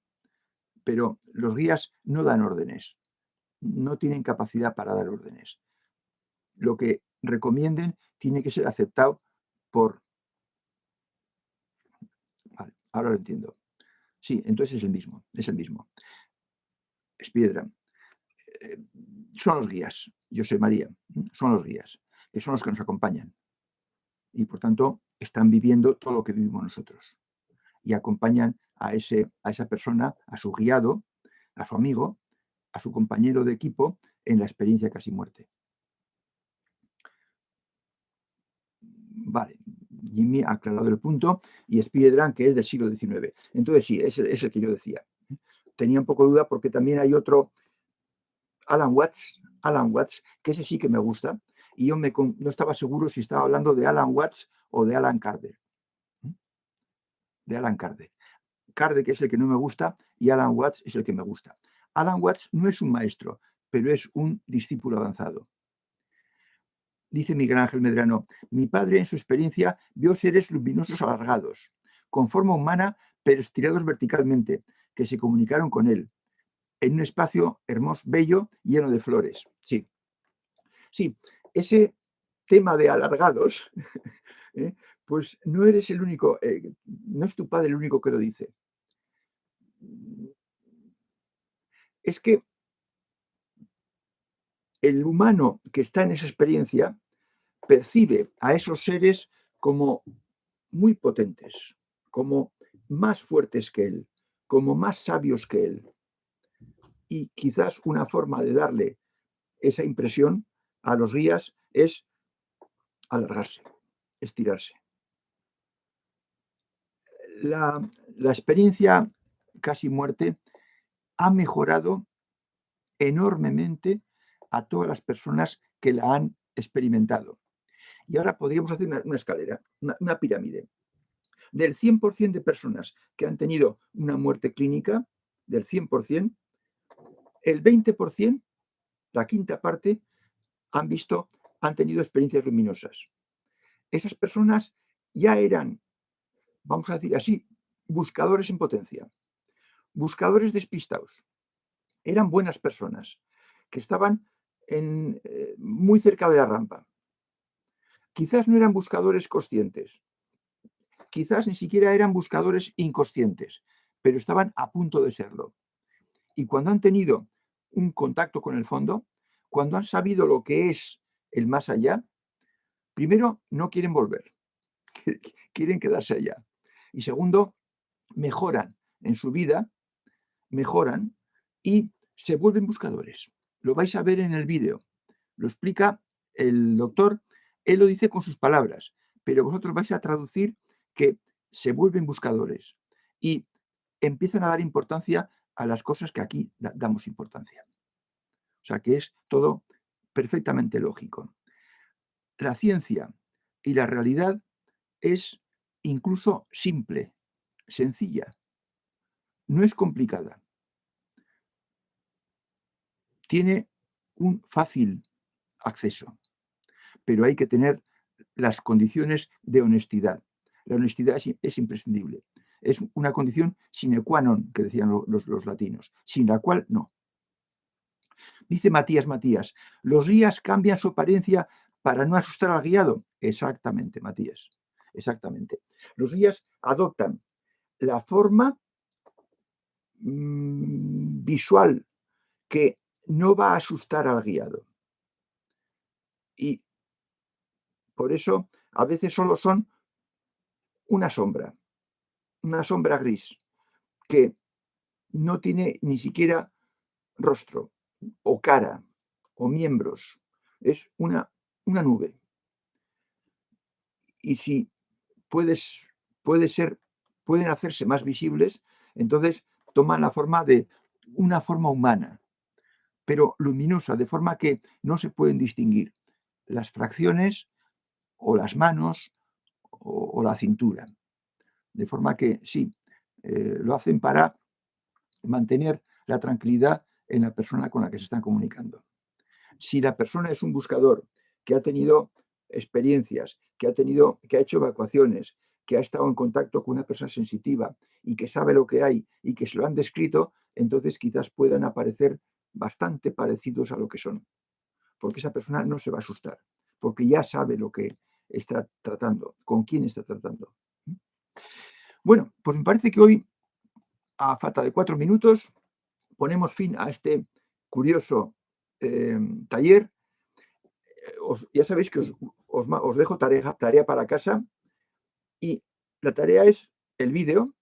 [SPEAKER 1] pero los guías no dan órdenes, no tienen capacidad para dar órdenes. Lo que recomienden tiene que ser aceptado por... Vale, ahora lo entiendo. Sí, entonces es el mismo, es el mismo. Es piedra. Son los guías, José María, son los guías, que son los que nos acompañan. Y por tanto, están viviendo todo lo que vivimos nosotros. Y acompañan a esa persona, a su guiado, a su amigo, a su compañero de equipo en la experiencia casi muerte. Vale, Jimmy ha aclarado el punto y Spiedran, que es del siglo XIX. Entonces sí, es el que yo decía. Tenía un poco de duda porque también hay otro, Alan Watts, que ese sí que me gusta, y yo no estaba seguro si estaba hablando de Alan Watts o de Alan Kardec. De Alan Kardec. Kardec es el que no me gusta y Alan Watts es el que me gusta. Alan Watts no es un maestro, pero es un discípulo avanzado. Dice Miguel Ángel Medrano, mi padre en su experiencia vio seres luminosos alargados, con forma humana pero estirados verticalmente, que se comunicaron con él, en un espacio hermoso, bello, lleno de flores. Sí, sí, ese tema de alargados, pues no eres el único, no es tu padre el único que lo dice. Es que el humano que está en esa experiencia percibe a esos seres como muy potentes, como más fuertes que él, como más sabios que él. Y quizás una forma de darle esa impresión a los guías es alargarse, estirarse. La experiencia casi muerte ha mejorado enormemente a todas las personas que la han experimentado. Y ahora podríamos hacer una escalera, una pirámide. Del 100% de personas que han tenido una muerte clínica, del 100%, el 20%, la quinta parte, han tenido experiencias luminosas. Esas personas ya eran, vamos a decir así, buscadores en potencia, buscadores despistados. Eran buenas personas que estaban muy cerca de la rampa. Quizás no eran buscadores conscientes, quizás ni siquiera eran buscadores inconscientes, pero estaban a punto de serlo. Y cuando han tenido un contacto con el fondo, cuando han sabido lo que es el más allá, primero, no quieren volver, quieren quedarse allá. Y segundo, mejoran en su vida, mejoran y se vuelven buscadores. Lo vais a ver en el vídeo. Lo explica el doctor, él lo dice con sus palabras, pero vosotros vais a traducir que se vuelven buscadores y empiezan a dar importancia a las cosas que aquí damos importancia. O sea que es todo perfectamente lógico. La ciencia y la realidad es incluso simple, sencilla, no es complicada. Tiene un fácil acceso, pero hay que tener las condiciones de honestidad. La honestidad es imprescindible. Es una condición sine qua non, que decían los latinos, sin la cual no. Dice Matías, ¿los guías cambian su apariencia para no asustar al guiado? Exactamente, Matías, exactamente. Los guías adoptan la forma visual que no va a asustar al guiado. Y por eso a veces solo son una sombra gris, que no tiene ni siquiera rostro, o cara, o miembros. Es una nube. Y si pueden hacerse más visibles, entonces toman la forma de una forma humana, pero luminosa, de forma que no se pueden distinguir las fracciones o las manos o la cintura. De forma que sí, lo hacen para mantener la tranquilidad en la persona con la que se están comunicando. Si la persona es un buscador que ha tenido experiencias, que ha hecho evacuaciones, que ha estado en contacto con una persona sensitiva y que sabe lo que hay y que se lo han descrito, entonces quizás puedan aparecer bastante parecidos a lo que son. Porque esa persona no se va a asustar, porque ya sabe lo que está tratando, con quién está tratando. Bueno, pues me parece que hoy, a falta de 4 minutos, ponemos fin a este curioso taller. Ya sabéis que os dejo tarea para casa y la tarea es el vídeo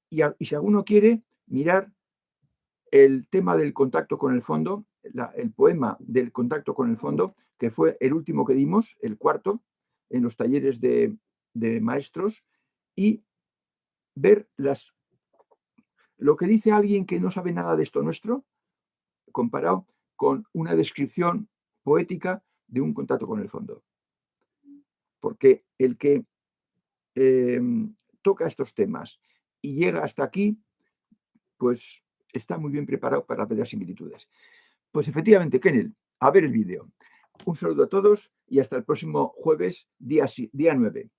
[SPEAKER 1] y si alguno quiere mirar el tema del contacto con el fondo, el poema del contacto con el fondo, que fue el último que dimos, el cuarto, en los talleres de maestros, y ver lo que dice alguien que no sabe nada de esto nuestro, comparado con una descripción poética de un contacto con el fondo. Porque el que toca estos temas y llega hasta aquí, pues está muy bien preparado para ver las similitudes. Pues efectivamente, Kenneth, a ver el vídeo. Un saludo a todos y hasta el próximo jueves, día 9.